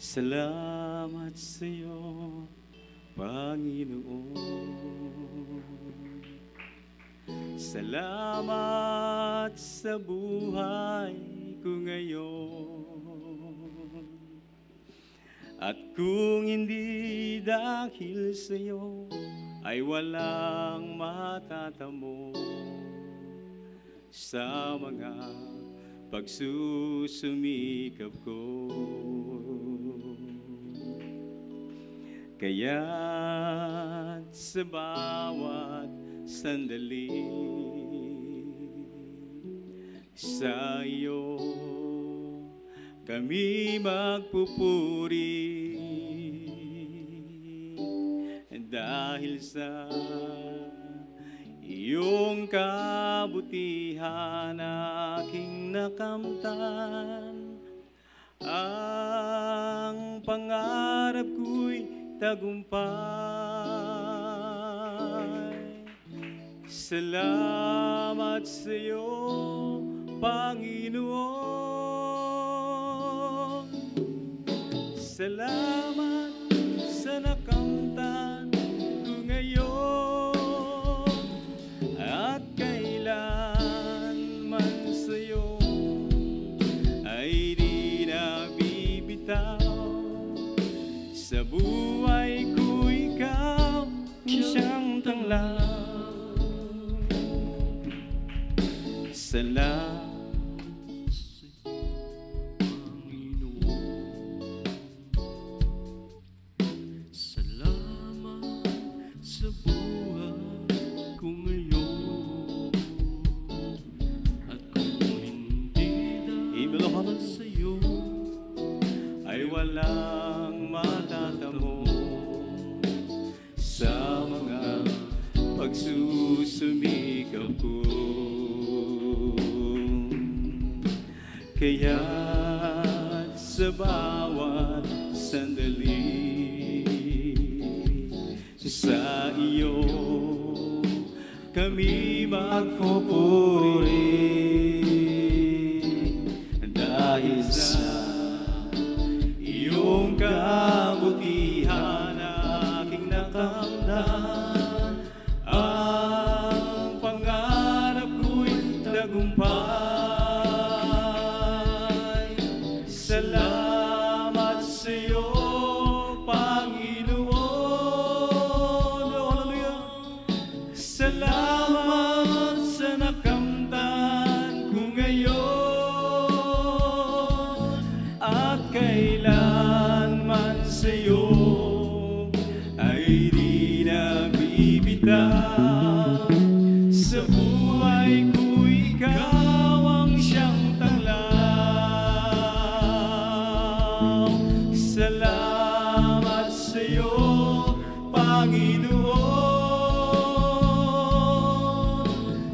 Salamat sa'yo, Panginoon. Salamat sa buhay ko ngayon. At kung hindi dahil sa'yo, ay walang matatamo sa mga pagsusumikap ko. Kaya't sa bawat sandali sa iyo kami magpupuri, dahil sa iyong kabutihan aking nakamtan. Ang pangarap ko'y tagumpay. Salamat sa iyo, Panginoon. Salamat sa nakamtan ko ngayon, at kailanman sa iyo ay di nabibitaw. Sa buhay ko ikaw siyang tanglaw. Salamat walang matatamo sa mga pagsusumikap ko. Kaya't sa bawat sandali sa iyo kami magpupuri, dahil sa iyong kabutihan aking nakamtan. Ang pangarap ko'y tagumpay. Salamat sa iyo, Panginoon. Hallelujah. Salamat sa nakamtan ko ngayon, at kailanman sa'yo ay di nabibitaw. Sa buhay ko ikaw ang siyang tanglaw. Salamat sa'yo, Panginoon.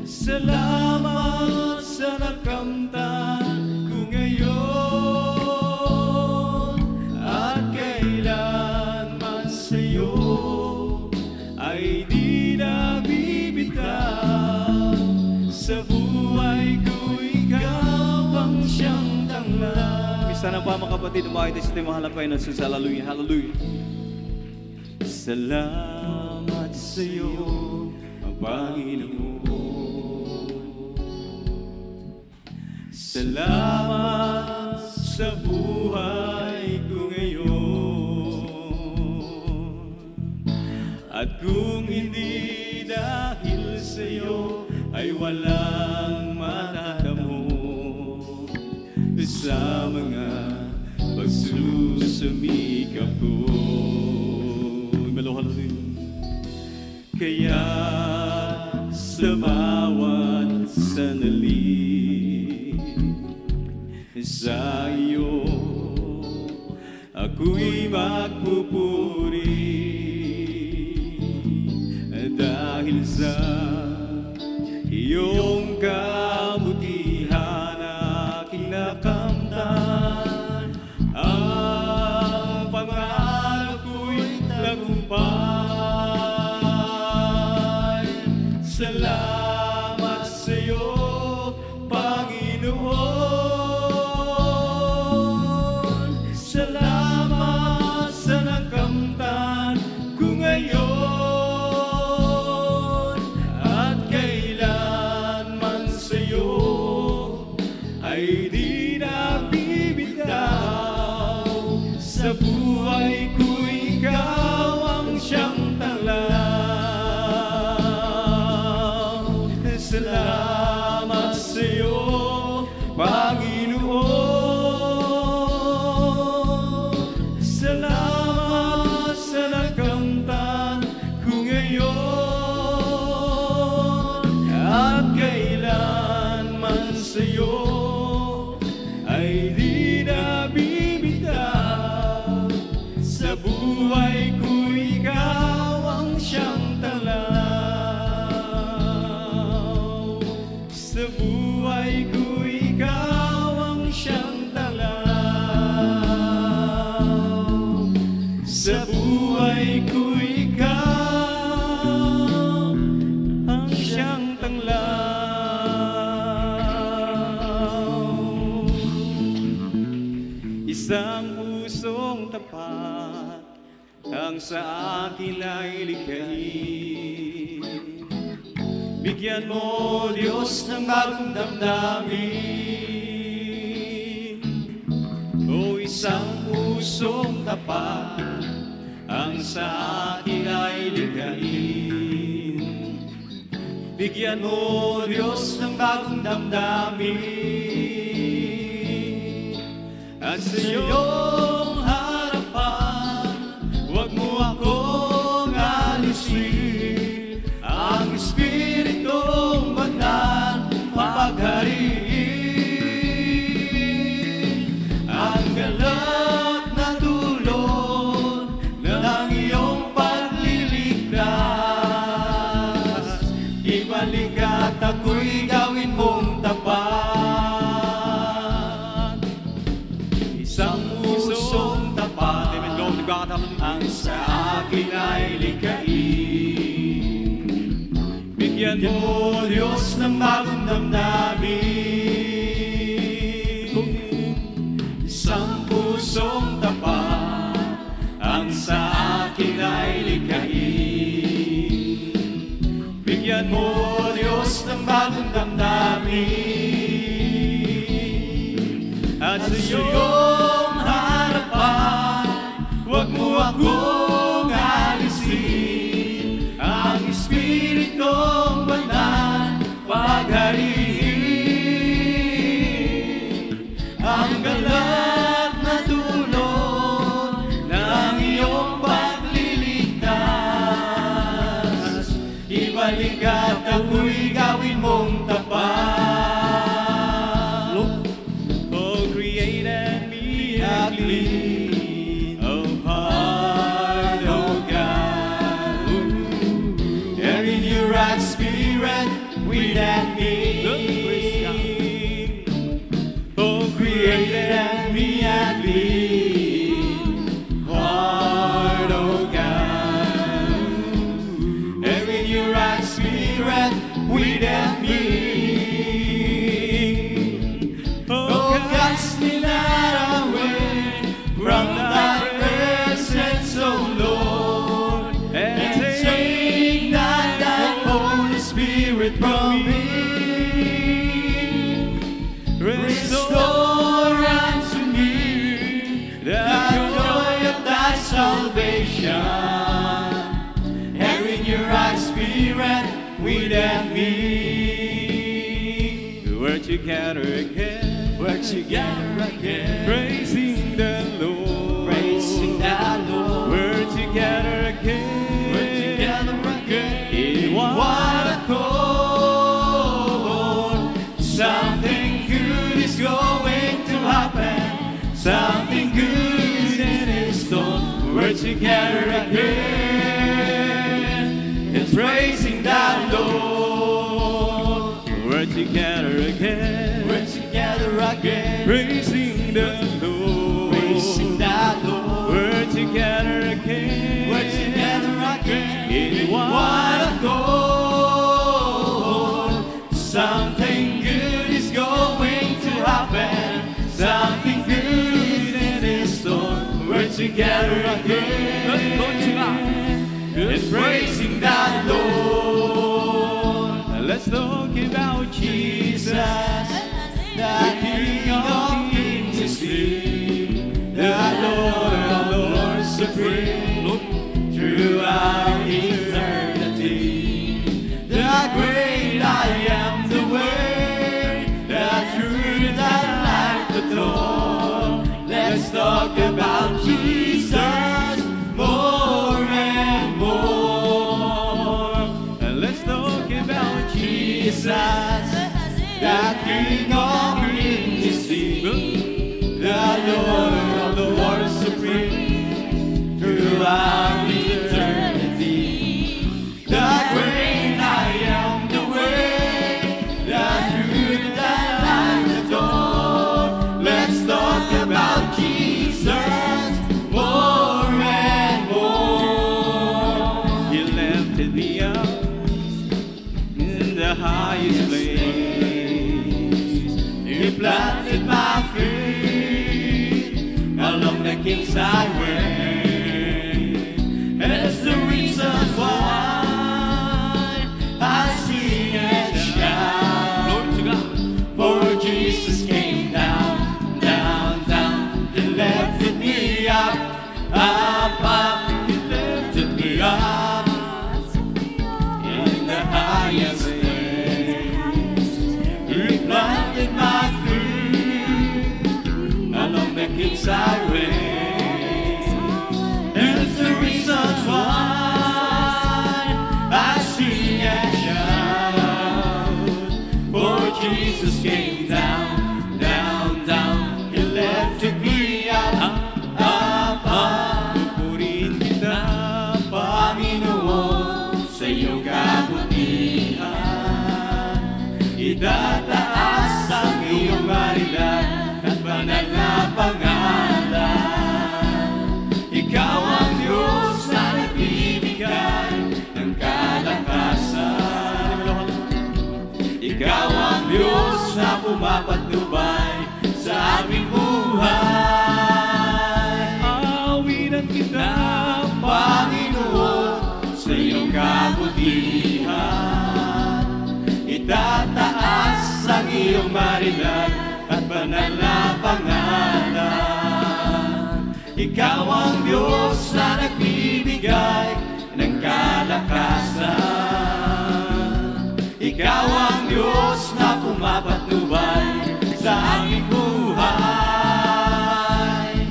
Salamat sa nakamtan ko ngayon, at kailanman sa'yo ay di nabibitaw. Sa buhay ko ikaw ang siyang tanglaw. Isa na pa mga kapatid, umakit sa ating mahal na Panginoon. Hallelujah, hallelujah. Salamat sa'yo, Panginoon. Salamat sa buhay ko ngayon, at kung hindi dahil sa iyo ay walang matatamo sa mga pagsusumikap ko. Kaya sa bawat sandali sa iyo ako'y magpupuri, dahil sa iyong kabutihan aking nakamtan. Ang pangarap ko'y tagumpay. Salamat sa iyo, Panginoon. Salamat ay di na bibitaw. Sa buhay ko ikaw ang siyang tanglaw. Salamat sa'yo, Panginoon. Salamat sa nakamtan ko ngayon. At kailanman sa'yo ay di na bibitaw. Sa buhay ko ikaw ang siyang tanglaw. Sa buhay ko ikaw ang siyang tanglaw. Sa buhay ko ikaw ang siyang tanglaw. Isang pusong tapat ang sa akin ay likhain. Bigyan mo, Diyos, ng bagong damdamin. O isang pusong tapat ang sa akin ay likhain. Bigyan mo, Diyos, ng bagong damdamin. At sa iyong harapan, huwag mo akong alisin. Ang Espiritong Banal paghariin. Ang galak na dulot ng iyong pagliligtas. Ibalik at ako'y gawin mong tapat. Isang pusong tapat ang sa akin ay likhain. Bigyan mo, Diyos, ng bagong damdamin. Isang pusong tapat ang sa akin ay likhain. Bigyan mo, Diyos, ng bagong damdamin. At sa iyong harapan, huwag mo akong alisin. Ang Espiritong Banal paghariin. Ang galak na dulot ng iyong pagliligtas. Ibalik at ako'y gawin mong tapat. Oh, create in me a clean heart, oh God. And in your right spirit within me. Oh, create in me a clean heart, oh God. And in your right spirit within me. Oh, cast me not away from thy presence, oh Lord, and take not thy Holy Spirit from me. Restore unto me the joy of thy salvation, and in your right spirit within me. We're together again, we're together again, praising the Lord, praising the Lord. We're together again, we're together again, in one accord. Something good is going to happen, something good is in store. We're together again, and praising the Lord. We're together again, we're together again, praising the Lord, praising the Lord. We're together again, we're together again, in one accord. Something good is going to happen, something good in store. We're together again, and praising the Lord. Let's talk about Jesus, the King the door. Let's talk about Jesus more and more. And let's talk about Jesus, the King of Kings, the Lord of the world supreme, throughout eternity. The great I am, the way, the truth, the light, the door. Let's talk about Jesus more and more. He lifted me up in the highest place. He planted my feet along the King's highway. And it's the reason why I sing and shout. Glory to God. For Jesus came down, down, down. He lifted me up, up, up. He lifted me up in the highest place. He planted my feet along the King's highway. It's the reason why I sing and shout. For Jesus came down, down, down. He lifted me up, up, up. Pupurihin kita, Panginoon, sa iyong kabutihan. Itataas ang iyong marilan at banal na pangalan. Ikaw ang Diyos na nagbibigay ng kalakasan. Ikaw ang Diyos na pumapatnubay sa aming buhay. Awinan kita, Panginoon, sa iyong kabutihan. Itataas ang iyong marilan at banal na pangalan. Ikaw ang Diyos na nagbibigay ng kalakasan. Ikaw ang Diyos na pumapatnubay sa aming buhay.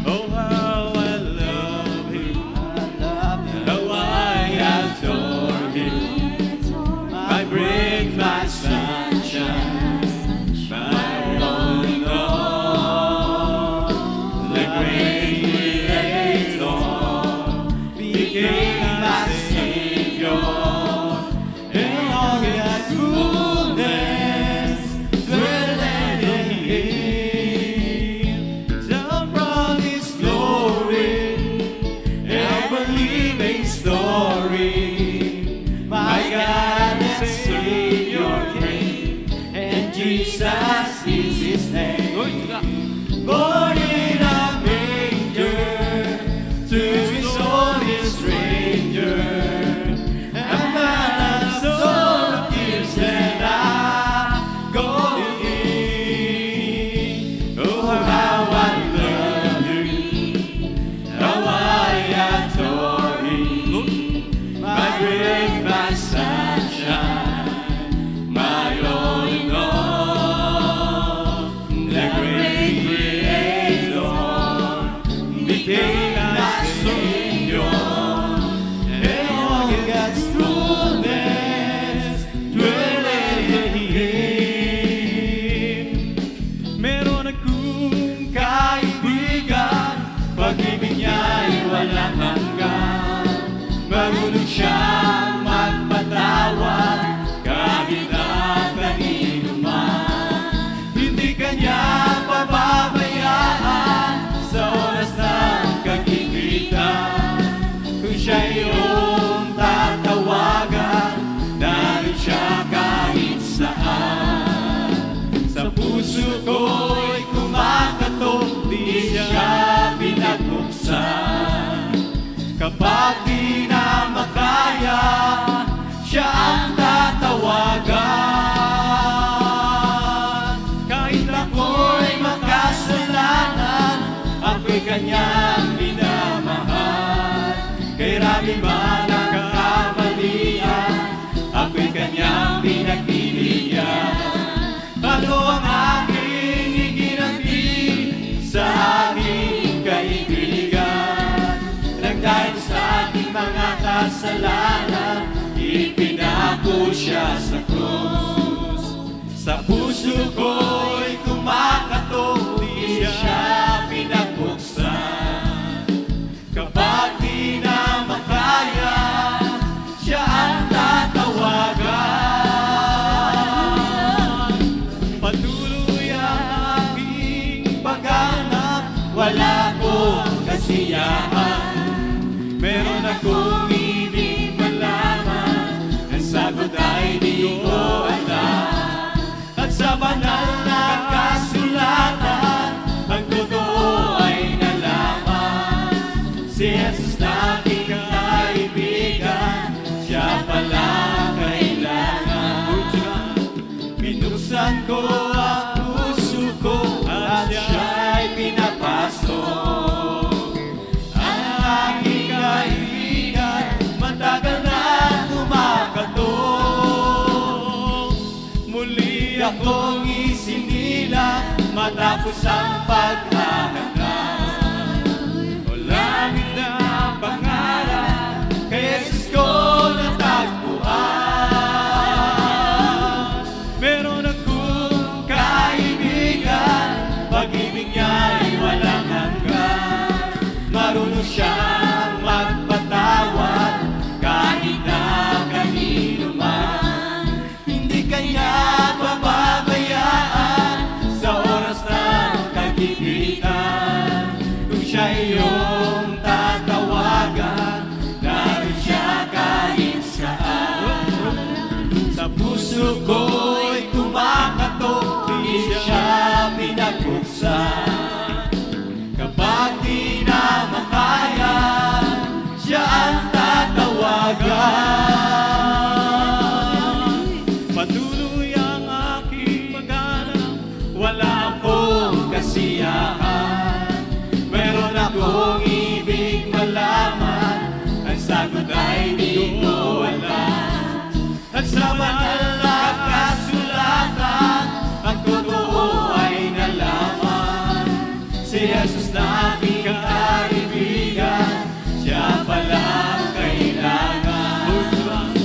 Oh, how I love Him, how I adore Him. I break my sunshine, my only Lord, the great became my Savior, and all God's goodness dwelleth in Him. Down from His glory, ever-living story, my God and Savior came, and Jesus is His name. Born in a manger, to His only stranger, a man of soul tears and agony. Oh, how I love Him, how I adore Him, my great, my sunshine, my all in all, the great Creator became my Savior, and all God's goodness dwelleth in Him. Meron akong kaibigan, pag-ibig niya'y walang hanggan. Marunong siyang magpatawad kahit na kanino man. Hindi kanya pababayaan sa oras ng kagipitan. Kung siya iyong tatawagan, naroon siya kahit saan. Sa puso ko'y kumakatok, di siya pinagbuksan. Kapag di na makaya, siya ang tatawagan. Kahit ako'y makasalanan, ako'y kanyang minamahal. Kay rami man ang kamalian, ako'y kanyang pinagbibigyan. Ano ang aking iginanti mga kasalanan, ipinako siya sa krus. Sa puso ko'y kumakato, di siya pinagpuksan. Kapag di na makaya, siya ang tatawagan. Patuloy ang aking paghanap, wala kong kasiyahan. Meron akong ibig malaman, ang sagot ay di ko alam. At sa banal na kasulatan, ang totoo ay nalaman. Si Jesus na aking kaibigan, siya pala kailangan. Binuksan ko ang puso ko at siya'y pinapasok. Matagal na kumakatok, muli akong isinilang matapos ang paghahanap. O langit na pangarap, kay Jesus ko natagpuan. Meron akong kaibigan, pag-ibig niya'y walang hanggan. Marunong siyang magpatawad kahit na kanino man. Hindi kanya pababayaan sa oras ng kagipitan. Kung siya iyong tatawagan, narin siya kahit saan. Sa puso ko'y kumakatok, di siya pinagpuksan. Kapag di na makaya, siya ang tatawagan. Patuloy ang aking paghanap, wala akong kasiyahan. Meron akong ibig malaman, ang sagot ay di ko alam. At sa banal na kasulatan, ang totoo ay nalaman. Si Jesus na aking kaibigan, siya pala kailangan.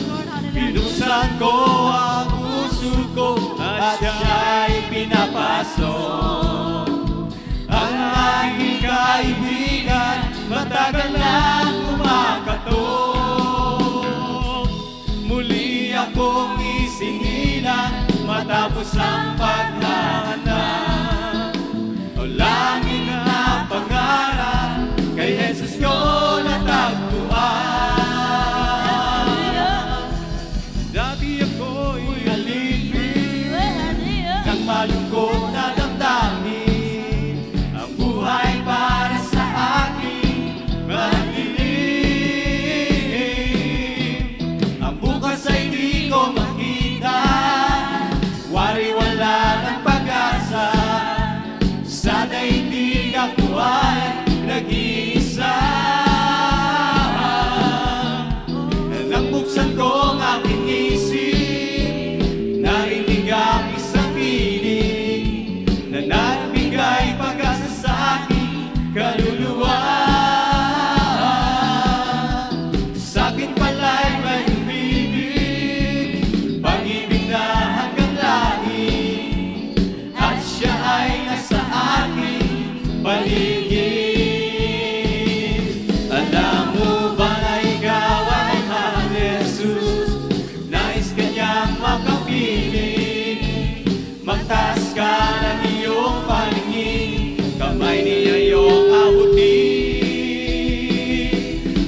Binuksan ko ang puso ko at siya'y pinapasok. Ang aking kaibigan, matagal na kumakatok. Muli akong isinilang matapos ang paghahanap. O langit na pangarap, kay Jesus ko natagpuan. Dati ako'y alipin ng malungkot na damdamin. Ang buhay para sa akin madilim. Ang bukas ay di ko makita, wari-wala ng pag-asa. Sa daigdig ako ay nag-iisa. Nang buksan ko ang aking isip, narinig ang isang piling na nagbigay pag-asa sa aking kaluluwa. Sa akin pala'y may umibig, pag-ibig na hanggang langit, at siya ay nasa aking paligid. Alam mo ba na ikaw ay mahal ni Jesus? Nais kanyang makapiling. Magtaas ka ng iyong paningin, kamay niya iyong abutin.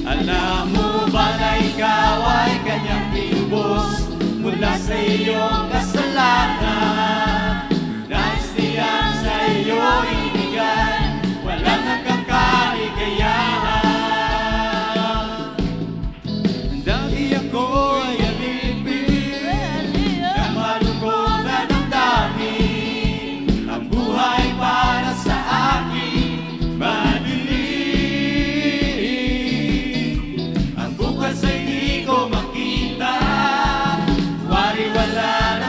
Alam mo ba na ikaw ay kanyang tinubos mula sa iyong kasalanan? Nais niyang sa iyo ibigay walang hanggang kaligayahan. Dati ako'y alipin ng malungkot na damdamin. Ang buhay para sa akin madilim. Ang bukas ay di ko makita, wari-wala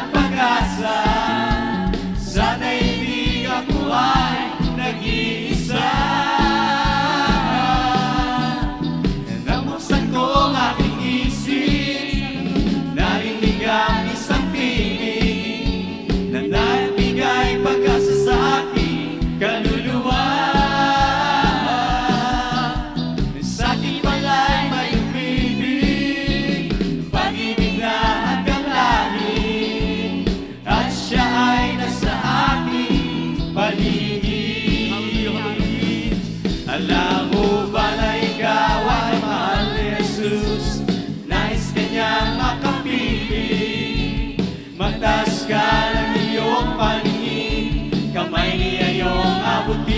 Alam mo ba na ikaw ay mahal ni Jesus? Nais ka niyang makapiling. Mataas ka ng iyong paningin, kamay niya iyong abutin.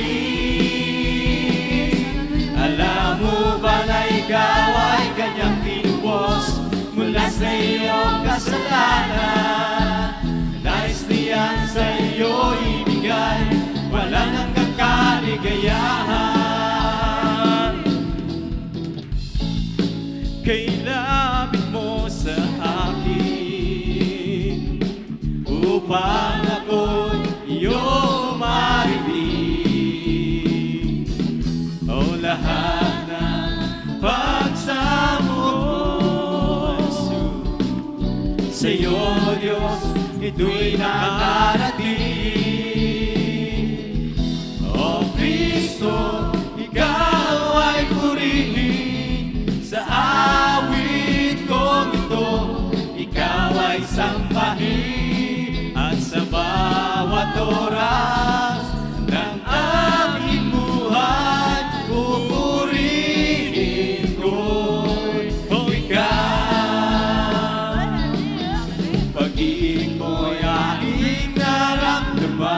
Alam mo ba na ikaw ay kanyang tinubos mula sa iyong kasalanan? Nais niyan sa iyo ibigay, walang hanggang kaligayahan. Kailapit mo sa akin upang ako'y iyong marinig. O lahat ng pagsamo sa iyo, Diyos, ito'y nakarating. O Kristo, ikaw ay purihin sa awit kong ito. Ikaw ay sambahin at sa bawat oras ng aking buhay pupurihin ko. O ikaw, pag-ibig mo'y aking naramdaman.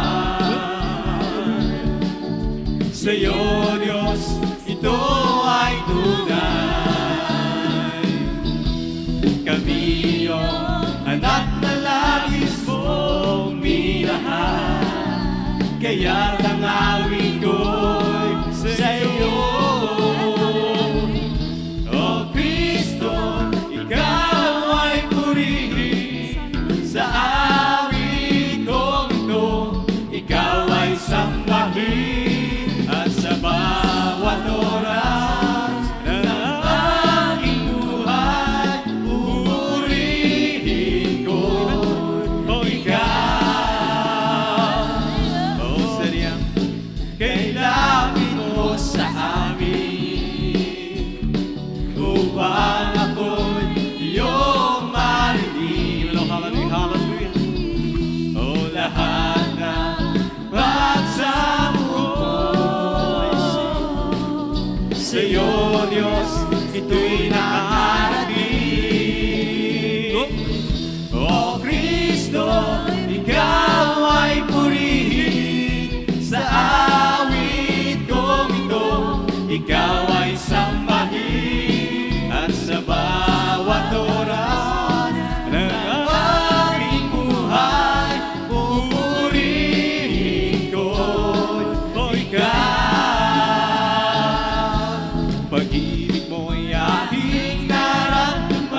Sa'yo, Diyos, ito ay tunay. Kami iyong anak na labis mong minahal, kaya't ang awit ko'y sa'yo. O Kristo, ikaw ay purihin sa awit kong ito. Ikaw ay sambahin at sa bawat oras ng aking buhay pupurihin ko. O ikaw, o sadyang kailapit mo sa amin upang ako'y iyong marinig. Hallelujah, hallelujah. O lahat ng pagsamo sa'yo, Diyos, ito'y nakarating. O Kristo, ikaw ay purihin sa awit kong ito. Ikaw ay sambahin at sa bawat oras ng aking buhay pupurihin ko. O ikaw, pag-ibig mo'y aking naramdaman.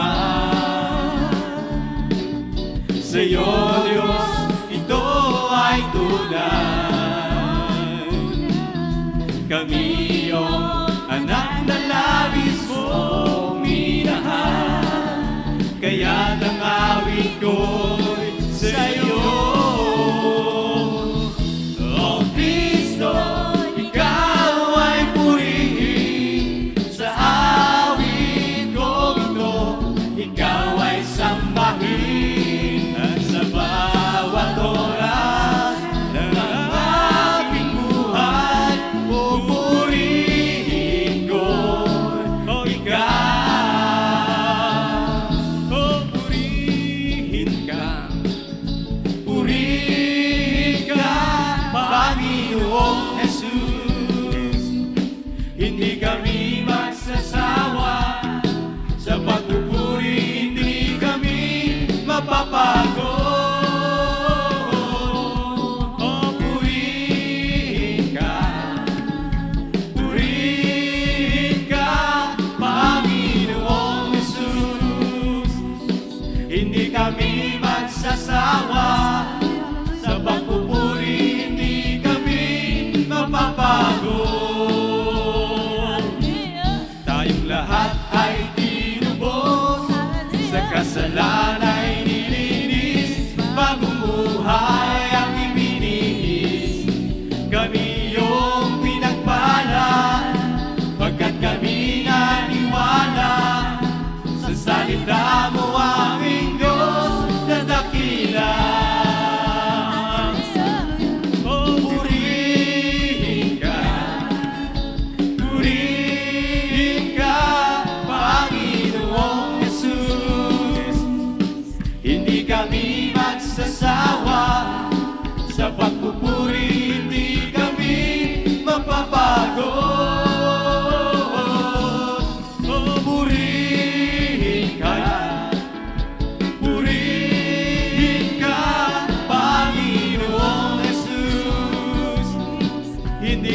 Sa'yo, Diyos, ito ay tunay. Kami iyong anak na labis mong minahal, kaya't ang awit ko'y sa'yo. O Kristo, ikaw ay purihin sa awit kong ito. Ikaw ay sambahin at sa bawat oras ng aking buhay pupurihin ko. O ikaw, o purihin ka, Panginoong Jesus. Hindi kami magsasawa sa pagpupuri, hindi kami mapapagod. O purihin ka, Panginoong Jesus. Hindi kami magsasawa sa pagpupuri, hindi kami mapapagod. Tayong lahat ay tinubos, sa kasalanan ay nilinis, bagong buhay ang ibinigis. Kami iyong pinagpala, pagkat kami naniwala sa salita mo, aming Diyos na dakila.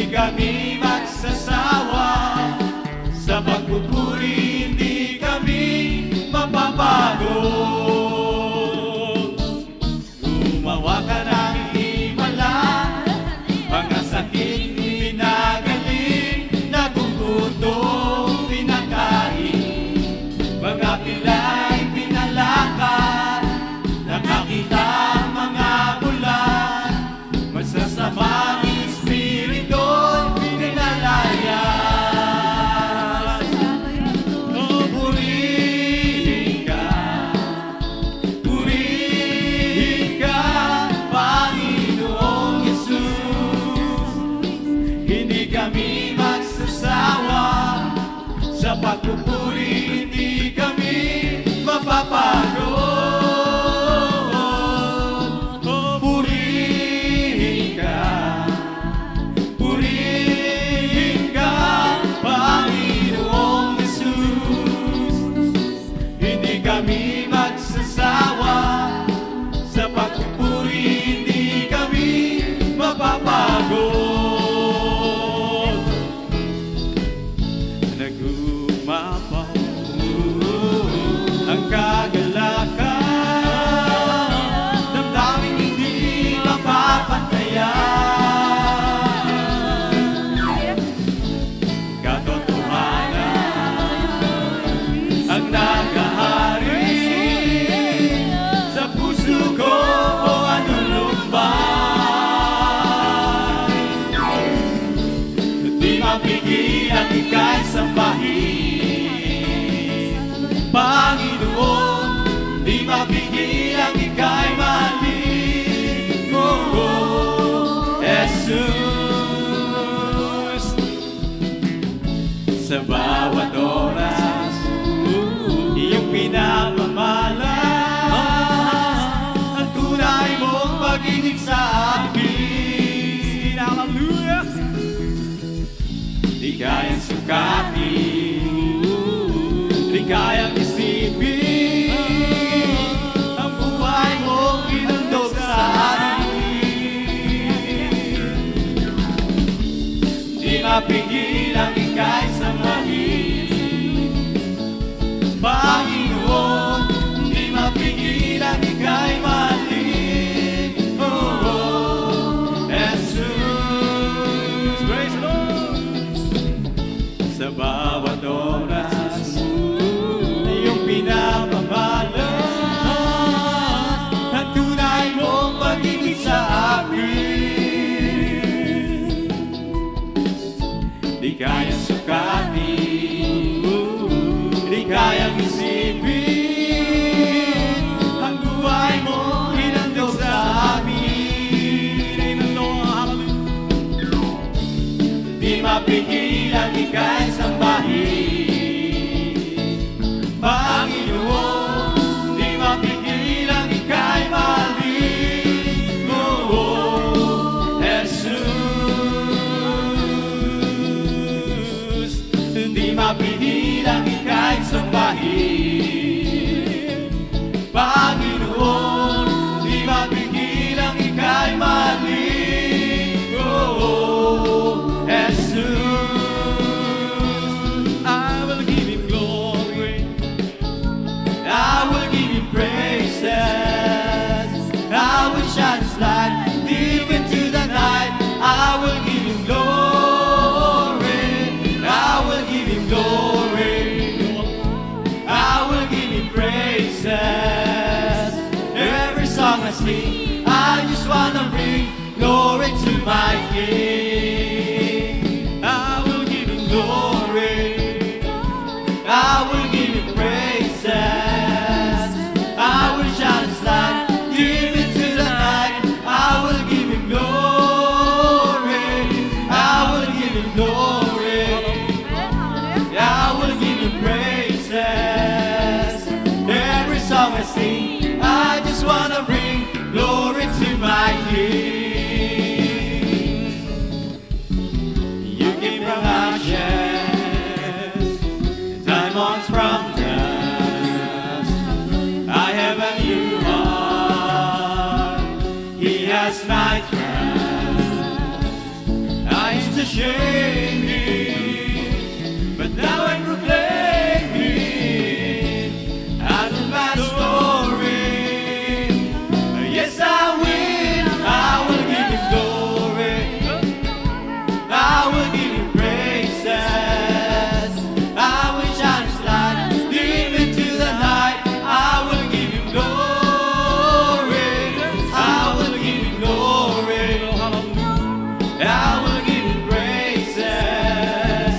Hindi kami magsasawa sa pagpupuri, hindi kami mapapagod. Gumawa ka ng himala, mga sakit pinagaling, nagugutong pinakain, mga pilay pinalakad, nakakita mga bulan, masasamang espirito'y pinalayas. Oh, purihin ka, Panginoong Yesus. Hindi kami magsasawa sa pagpupuri, hindi kami mapapagod. Oh, purihin ka, Panginoong Yesus. Hindi kami magsasawa sa pagpupuri, hindi kami mapapagod. Nagumapaw ang kagalakan, damdaming hindi mapapantayan. Katotohanan ang nagahari sa puso ko, o anunumbay. Di mapigil ang ika'y sambahin, Panginoon. Di mapigil ang ika'y mahalin, oh, Jesus. Sa bawat oras, iyong pinapamalas ang tunay mong pag-ibig sa akin. Hallelujah! Di kayang sukatin, di kayang isipin ang buhay mong inundog sa akin. Di mapigil ang ika'y samahin, Panginoon. Di mapigil ang ika'y mahalin, oh, Jesus. Praise the Lord. Sa bawat oras, iyong pinapamalas ang tunay mong pag-ibig sa akin. Di kayang sukatin, di kayang isipin ang buhay mo inandog sa amin. Di mapigil ang ika'y sambahin, Panginoon. Di mapigil ang ika'y mahalin, oh, Jesus. Di mapigil ang ika'y sambahin, Panginoon. Di mapigil ang ika'y mahalin, oh, Jesus. I will give him glory, I will give him praises, I will shine his light deep into the night. I will give him glory, I will give him glory. unashamedly, but now I'm proclaiming out of my story. Yes, I will give you glory, I will give you praises, I will shine His light deep into the night. I will give you glory, I will give you glory, I will give you praises.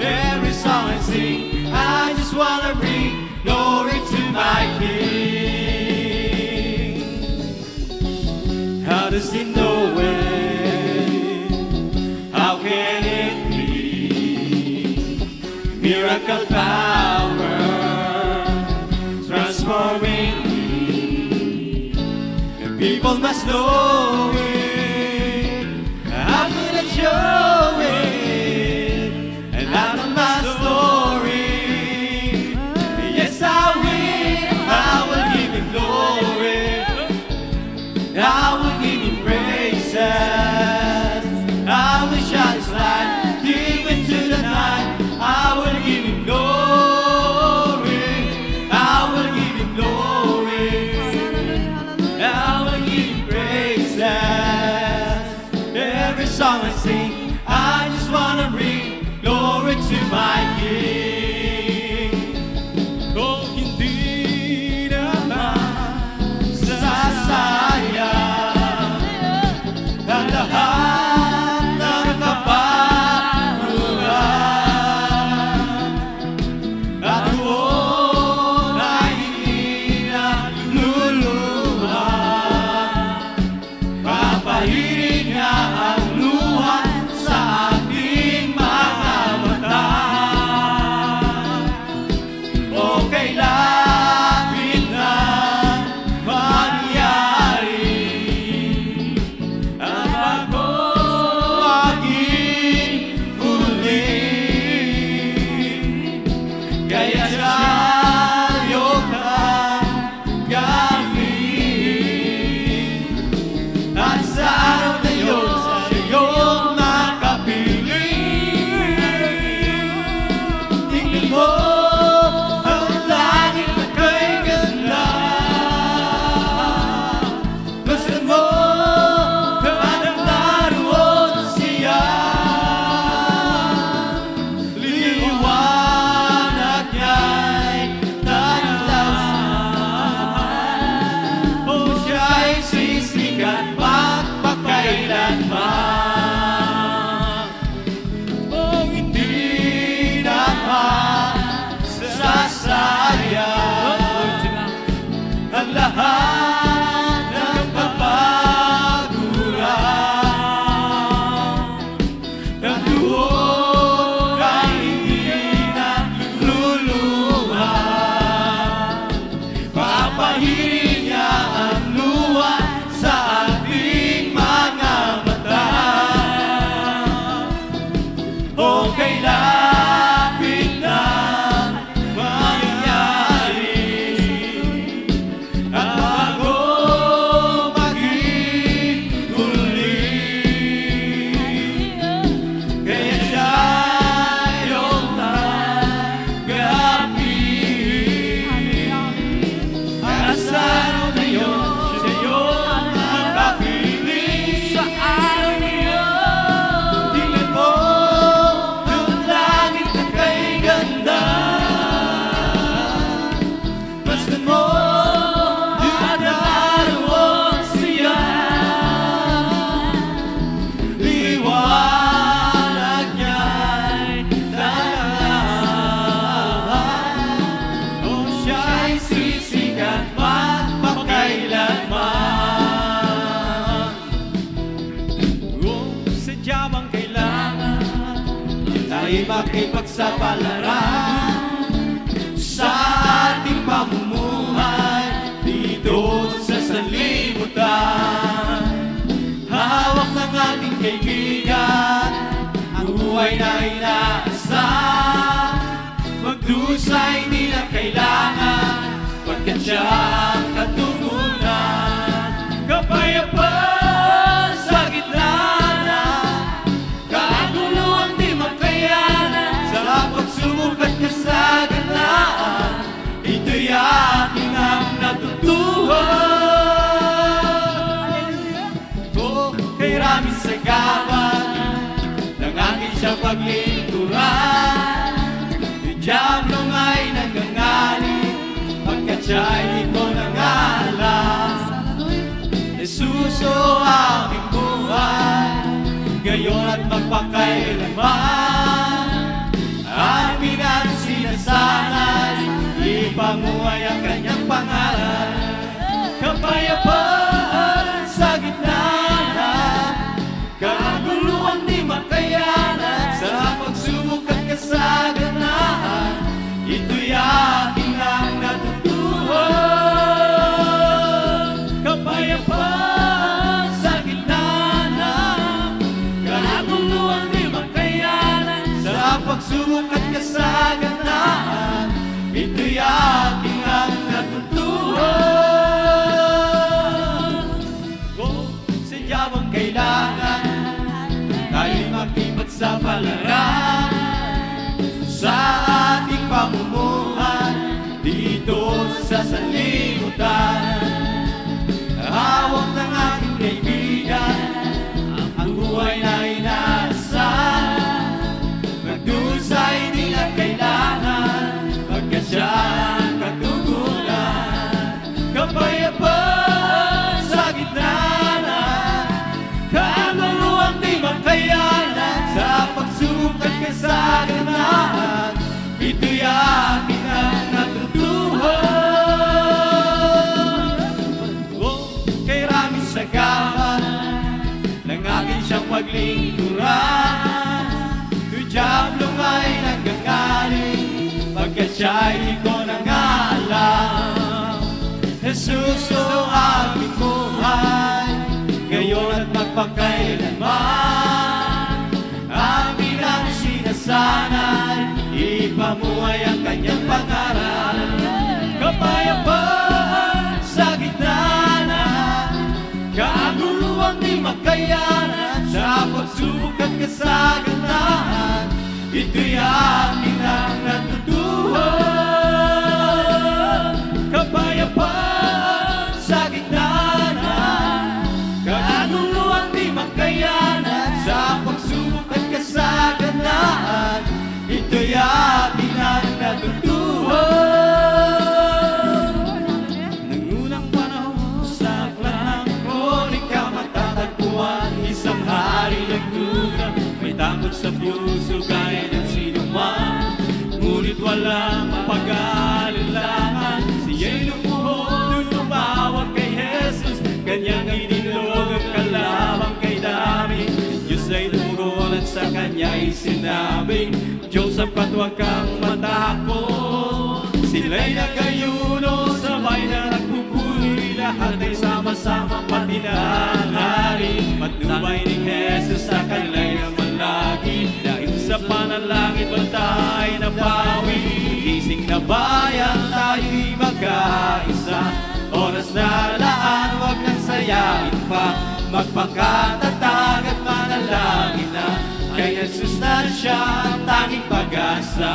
Every song I sing, I just wanna bring glory to my King. How does He know it? How can it be? Miracle power transforming me. And people must know it. I'm gonna show it, and out of my story. Yes, I will give you glory, I will give you praises, I will shine His light deep into the night. I will give you glory, I will give you glory, I will give you praises. Every song I sing, I just wanna bring glory to my King. Oh, hindi naman sasayang ang lahat ng kapaguran at doon ay hindi nagluluhan. Papahirin niya ang luha sa ating mga mata. O kailapit na mangyari ang bago aking huli. Kaya sa'yo gagawin, at sa araw na yun, sa'yo makapiling. Tingnan mo ang langit na kay ganda. Basta mo ang naroon siya. Liwanag niya'y tanaw, o siya'y sisikat magpakailanman. O hindi naman sasayang ang lahat ng kapaguran at doon ay hindi nagluluhan. Papahirin niya ang luha sa ating mga mata. O kailapit na mangyari ang bago maging huli. Kaya sa'yo tanggapin, at sa araw na yun, sa'yo makapiling. Sa araw na yun, tingnan mo yung langit na kay ganda. Basta mo yung naroon siya. Liwanag niya'y tanaw, o siya'y sisikat magpakailanman. Kung sadya bang kailangan tayo makipagsapalaran sa ating pamumuhay dito sa sanlibutan, hawak ng ating kaibigan ang buhay na inaasam. Magdusa hindi na kailangan, pagkat siya ang katugunan. Kapayapaan sa gitna na kagulo sagabal ng aking siyang paglingkuran. Yung Diablo nga'y nangangalit pagkat siya'y di ko nangalam. Jesus o aming buhay, ngayon at magpakailanman. Amin ang sinasanay, ipamuhay ang kanyang pangalan. Kapayapaan sa gitna ng kaguluhan di makayanan. Sa pagsubok at kasaganahan, ito'y aking ang natutuhan. Kapayapaan sa gitna ng kaguluhan di makayanan. Sa pagsubok at kasaganahan, ito'y aking ang natutuhan. Sadyabang kailangan tayo'y maglipat sa palaran sa ating pamumuhay dito sa sanlibutan. Hawak ng aking kaibigan ang buhay na inaasahan. Magdusay di na kailangan pagkat siya ang katugunan. Kapayapaan sa gitna ng kaguluhan di makayanan. Sa pagsubok at kasaganahan, ito'y aking ang natutuhan. Kay Raming sagabal ng aking siyang paglingkuran. Yung Diablo nga'y nangangalit pagkat siya'y di ko nangalam. Jesus o aming buhay, ngayon at magpakailanman. Amin ang sinasanay, ipamuhay ang kanyang pangalan. Kapayapaan sa gitna ng kaguluhan di makayanan. Sa pagsubok at kasaganahan, ito'y aking ang natutuhan. Kapayapaan sa gitna ng kaguluhan di makayanan. Sa pagsubok at kasaganahan, ito'y aking ang natutuhan. Nang unang panahon sa aklat ng kronika, matatagpuan isang hari nagduda. May takot sa puso gaya ng sinuman, ngunit walang pag-aalilangan. Siya'y lumuhod, tumawag kay Jesus, kanyang inilog ang kalabang kay Dami. Diyos ay tumugon at sa kanya'y sinabing, Joseph, huwag kang matakot. Sila'y nagayuno, sabay na nagpupuri, lahat ay sama-sama pati ng hari. Matnubay ni Jesus sa kanila'y naman lagi, dahil sa panalangin bantay na bawi. Gising na bayan, tayo'y magkaisa, oras na laan, huwag nang sayain pa. Magpakatatag at manalangin na, kay Jesus na siya ang tanging pag-asa.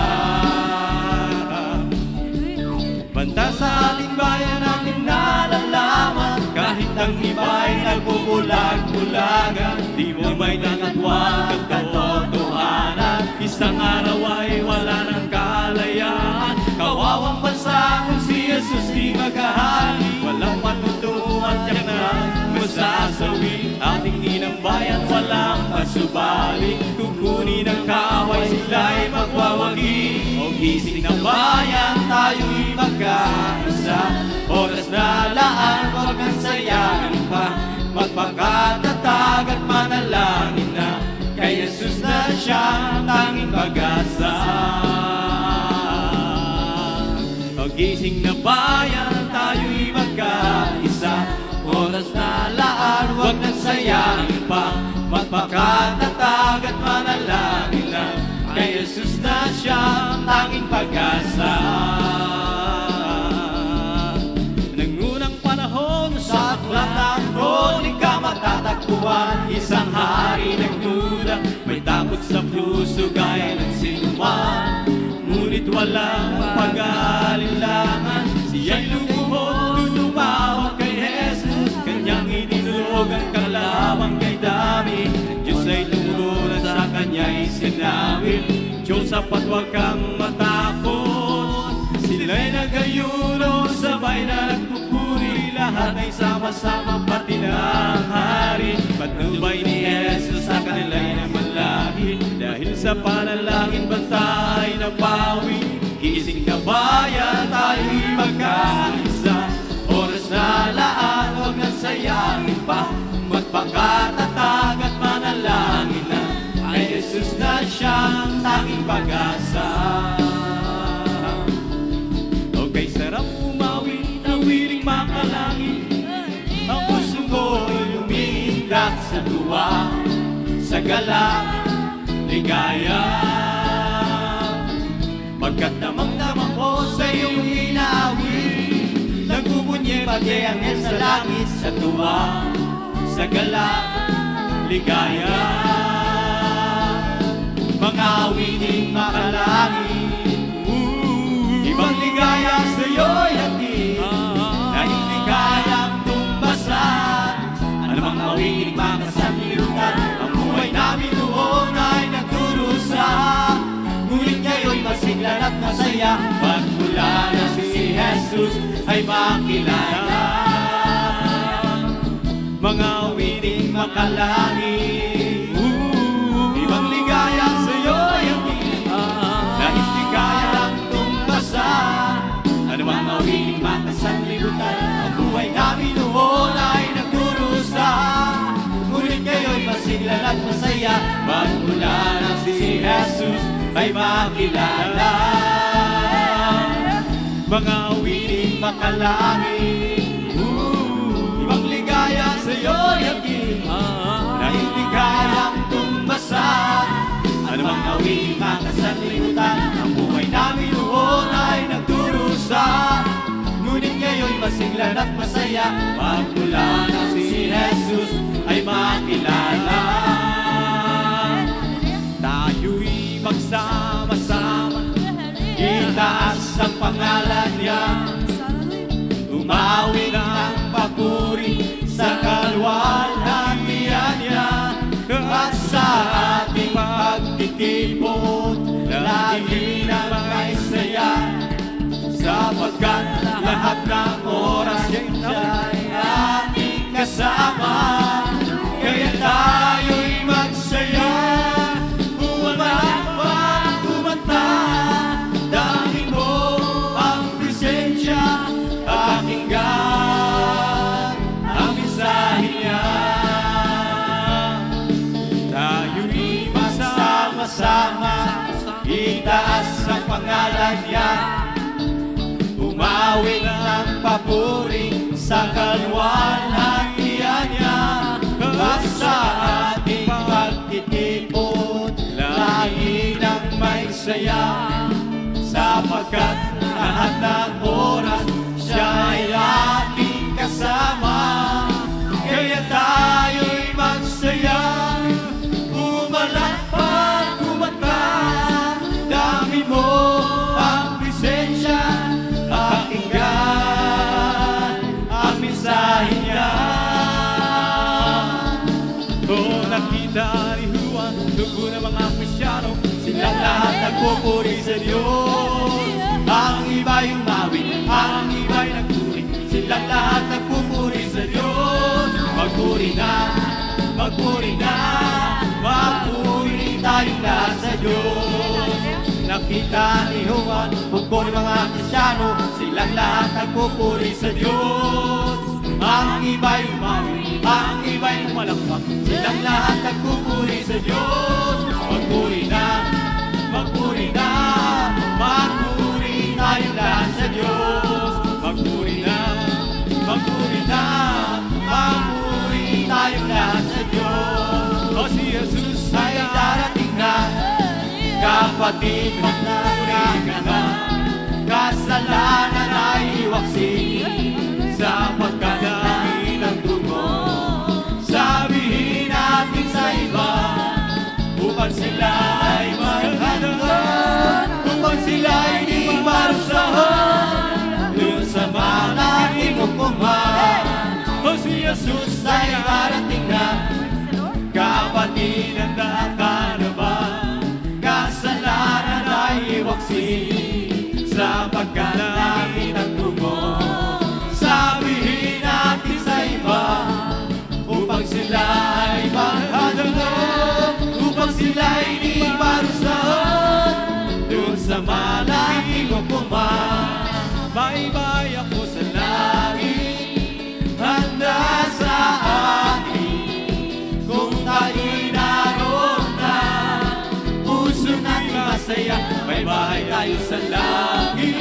Banta sa ating bayan natin nalalaman, kahit ang iba'y nagbubulag-bulagan. Di mo may nangatwag ang katotohanan, isang araw ay wala ng kalayaan. Kawawang bansa kung si Jesus di maghahari, walang matutuhan tiyak na masasawi. Ating inang bayan walang pasubali, kukunin ang kaaway sila'y magwawagi. O gising ng bayan, tayo'y magkaisa, oras na laan, huwag nang sayangin pa. Magpakatatag at manalangin na, kay Jesus na siya ang tanging pag-asa. O gising na bayan, tayo'y magkaisa, oras na laan, huwag nang sayangin pa. Magpakatatag at manalangin lang, kay Jesus na siya ang tanging pag-asa. Nang unang panahon sa aklat ng kronika, matatagpuan isang hari nagduda. May takot sa puso gaya ng sinuman, ngunit walang pag-aalilangan. Siya'y lumuhod, tumawag kay Jesus, kanyang inilog ang kalabang kay Dami. sila'y sinawit. Diyos sapat, huwag kang matakot. Sila'y nagayuno, sabay na nagpupuri. Lahat ay sama-sama, pati na ang hari. Patnubay ni Jesus sa kanila'y namalagi. Dahil sa panalangin, bantay na bawi. Gising na bayan, tayo'y magkaisa. Oras na laan, huwag na sayangin pa. Magpakatatag at manalangin na ay Jesus na siyang tanging pag-asa. Okay, sarap umawi, tawiring makalangin. Ang puso ko'y lumindak sa tuwa, sa galak, ligaya. Pagkat damang-damang ko sa iyong inaawit, nagbubunyi pati ang sa langit, sa tuwa, sa galak, ligaya. Mga awiting makalangin, ibang ligaya sa'yo'y hatid, na hindi kayang tumbasan. Anumang awiting makasanlibutan, ang buhay namin noon ay nagdurusa. Ngunit ngayon'y masiglan at masaya, pagmula na si Jesus ay makilala. Mga awiting makalangin, ibang ligaya sa'yo'y hatid, na hindi kayang tumbasan. Anumang awiting makasanlibutan, ang buhay namin noon ay nagdurusa. Ngunit ngayon'y masiglan at masaya, pagmula na si Jesus ay makilala. Mga awiting makalangin, ibang ligaya sa'yo'y hatid, na hindi kayang tumbasan. Anumang awiting makasanlibutan, ang buhay namin noon ay nagdurusa. Ngunit ngayon'y masiglan at masaya, pagmula na si Jesus ay makilala. Tayo'y magsama-sama, itaas ang pangalan niya, umawit ng papuri sa kaluwalhatian niya. At sa ating pagtitipon, lagi na may saya, sapagkat lahat ng oras siya'y ating kasama. Kaya tayo'y magsaya, umalakpak, kumanta, dahil mo ang presensya, pakinggan ang mensahe niya. Tayo'y magsama-sama, itaas ang pangalan niya, umawit ng papuri sa kaluwalhatian niya. At sa ating pagtitipon, lagi nang may saya, sapagkat lahat ng oras siya'y ating kasama. Kaya tayo'y magsaya, umalakpak, kumanta, dami mo ang presensya, pakinggan ang mensahe niya. O nakita ni Juan, dugo ng mga Kristiyano, silang lahat nagpupuri sa Diyos. Ang iba'y umawit, ang iba'y nagpuri, silang lahat nagpupuri sa Diyos. Magpuri na, magpuri na, magpuri tayong lahat sa Diyos. Nakita ni Juan, buko ng mga Kristiyano, silang lahat nagpupuri sa Diyos. Ang iba'y umawit, ang iba'y umalakpak, silang lahat nagpupuri sa Diyos. Magpuri na, magpuri na, magpuri tayong lahat sa Diyos. Magpuri na, magpuri na, magpuri tayong lahat sa Diyos. O si Jesus ay darating na, kapatid, magpuri ka na, kasalanan ay iwaksi, sa pagkadami ng dugo. Sabihin natin sa iba, upang sila ay maghanap, upang sila ay di marusahan, dun sa mga inukuman. O si Jesus ay darating na, kapatid, handa ka na ba? Bye-bye ako sa langit, handa sa akin. Kung tayo'y naroon na, puso natin masaya. Bye-bye tayo sa langit,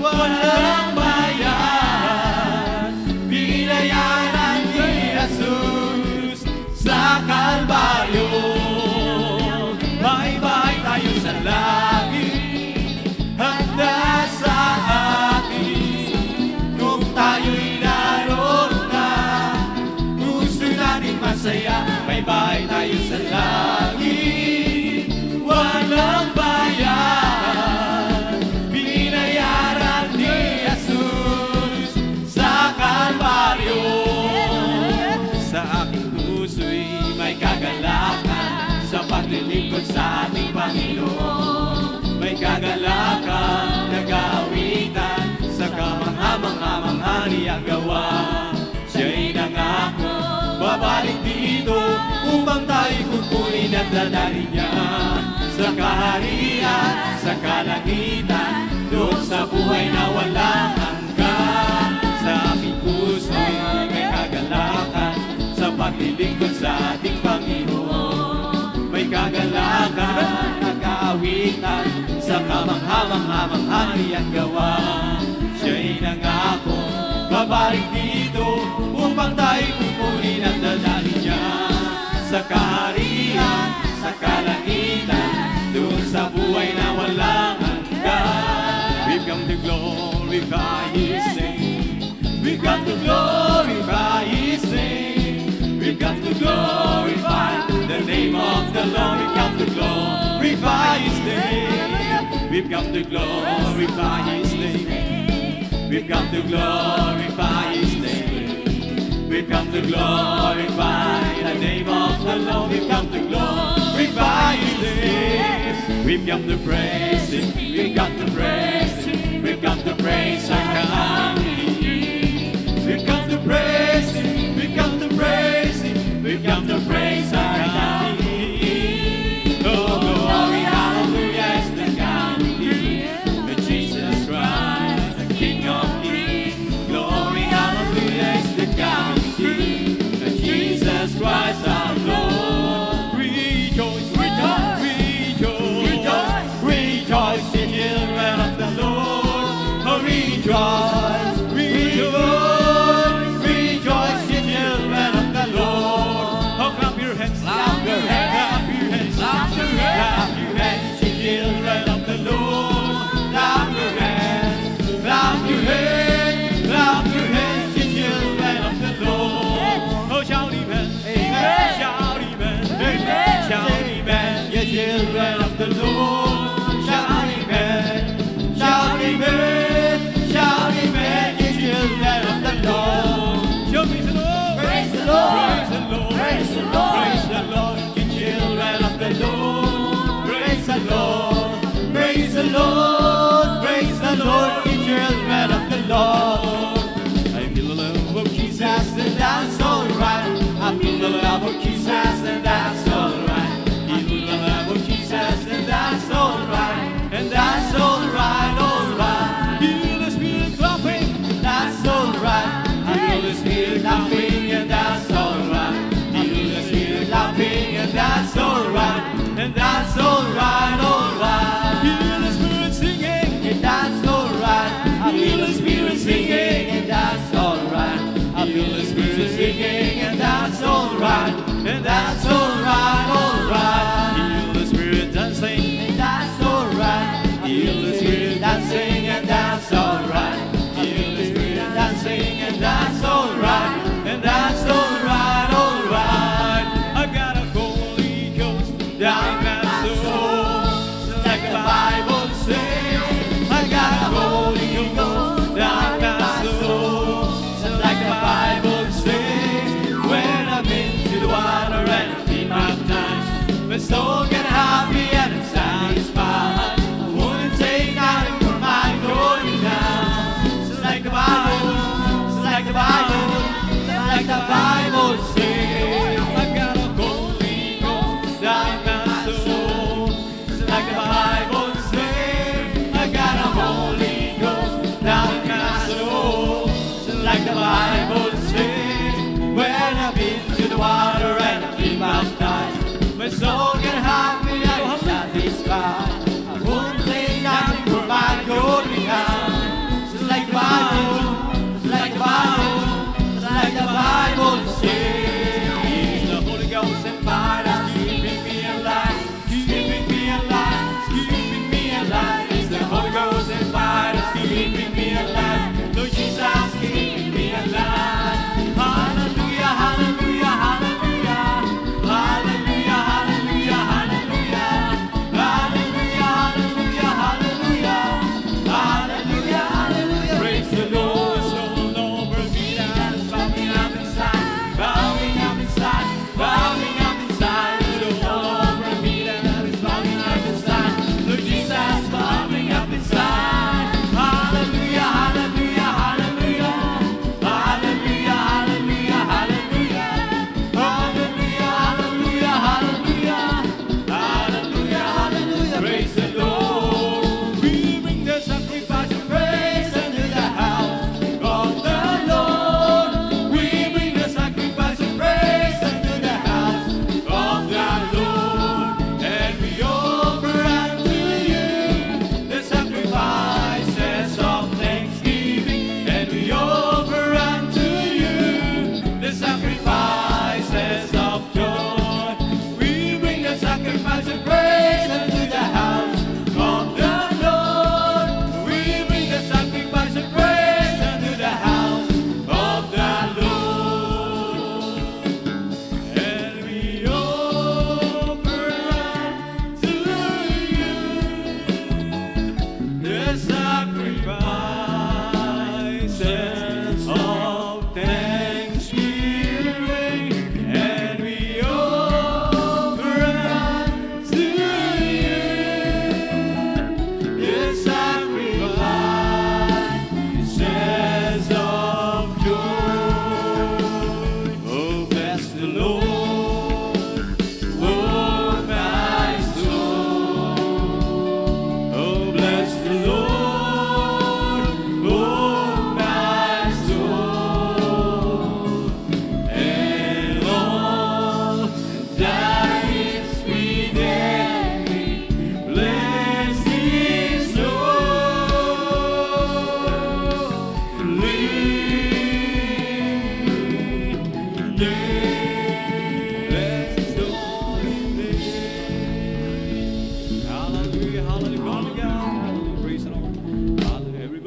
walang bayan. Binayaran ni Jesus sa Kalbaryo. Bye-bye tayo sa langit, handa sa atin. Kung tayo'y naroon na, puso natin masaya. Bye-bye tayo sa langit, walang bayan. Binayaran ni Jesus sa Kalbaryo. Sa aking puso'y may kagalakan sa paglilingkod sa ating Panginoon. May kagalakan, nag-aawitan sa kamangha-mangha niyang gawa. Siya'y nangako, babalik dito upang tayo'y kukunin at dadalhin niya sa kaharian, sa kalangitan, doon sa buhay na walang hanggan. Sa aking puso'y may kagalakan sa paglilingkod sa ating Panginoon. May kagalakan, nag-aawitan sa kamangha-mangha niyang gawa. Siya'y nangako, babalik dito upang tayo'y kukunin at dadalhin niya sa kaharian, sa kalangitan, doon sa buhay na walang hanggan. We've come to glorify His name. We've come to glorify His name. We've come to glorify the name of the Lord. We've come to glorify His name. We've come to glorify His name. We've come to glorify His name. We've come to glorify the name of the Lord. We've come to glorify His name. We've come to praise Him. We've come to praise Him. We've come to praise our King. We've come to praise Him. We've come to praise Him. We've come to praise our King. Oh, glory, hallelujah, is the King, the Jesus Christ, the King of Kings. Glory, hallelujah, is the King, the Jesus Christ our Lord. Rejoice, rejoice, rejoice, rejoice, rejoice, the children of the Lord. Oh, rejoice, rejoice, rejoice, the children of the Lord. Oh, clap your hands, clap your hands, clap your hands, clap your hands, clap your hands, the children of the Lord. Clap your hands, clap your hands, clap your hands, the children of the Lord. Oh, shout amen, amen, shout amen, amen, shout amen, the children of the Lord. Shout amen, shout amen, shout amen, the children of the Lord. Show praise the Lord, praise the Lord, praise the Lord, praise the Lord, the children of the Lord. Praise the Lord, praise the Lord, praise the Lord, the children of the Lord. I feel the love of Jesus and that's alright. I feel the love of Jesus and that's alright. I feel the love of Jesus and that's alright. And that's alright, alright. Feel the Spirit clapping, that's alright. I feel the Spirit clapping and that's alright. I feel the Spirit clapping and that's alright. And that's alright, alright. Feel the Spirit singing and that's alright. I feel the Spirit singing and that's alright. I feel the Spirit singing and that's alright. And that's alright.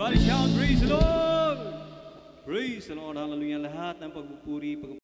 Everybody shout, praise the Lord! Praise the Lord, hallelujah. Lahat ng pagpupuri,